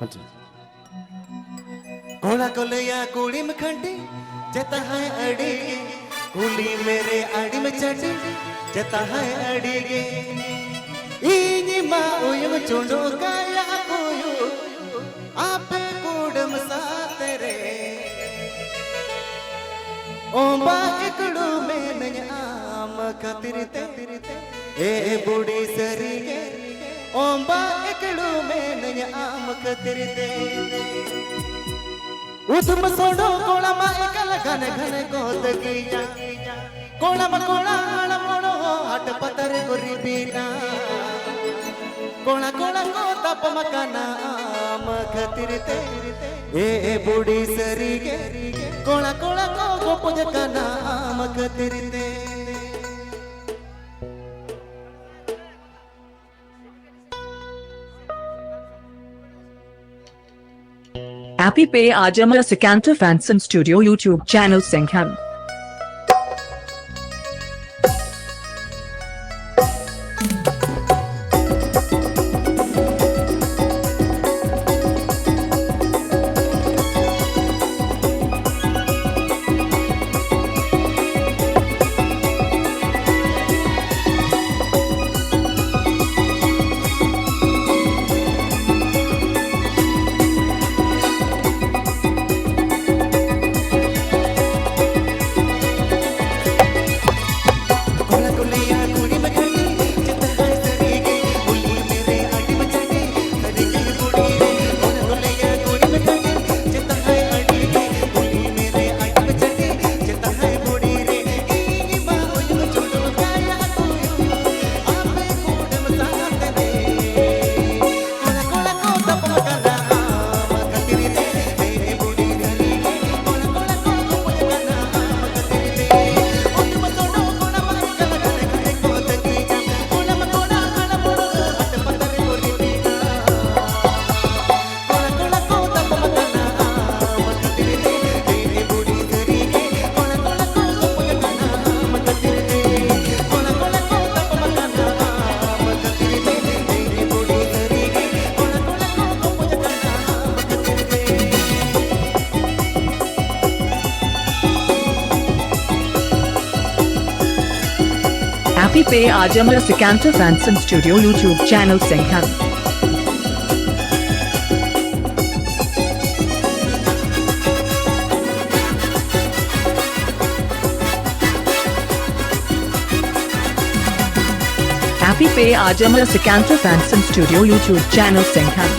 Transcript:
अच्छा। कोला कोलिया कुड़ी में खंडी जता है अड़ी कुली मेरे अड़ी में चटी जता है अड़ी गे इनी मा उयम चुंडो काया कोयो आप कूडम सातरे ओंबा एकड़ो में नय आम खातिर ते ए बूढ़ी सरी गे ओंबा एकड़ो में नय आम खातिर ते उधम सोडो कोला मा एकल घन घन गोद गिया कोला मा कोला आला मोड़ो हट पतर गुरी बीना कोला कोला को तप मकाना आम खातिर ते ए बूढ़ी सरी गे कोला कोला को गोपुज काना आम खातिर ते Happy Pay Ajamala Sikanta Fanson Studio YouTube channel Singham. Happy Pay Ajamala Sikanta Fanson Studio YouTube channel Singham. Happy Pay Ajamala Sikanta Fanson Studio YouTube channel Singham.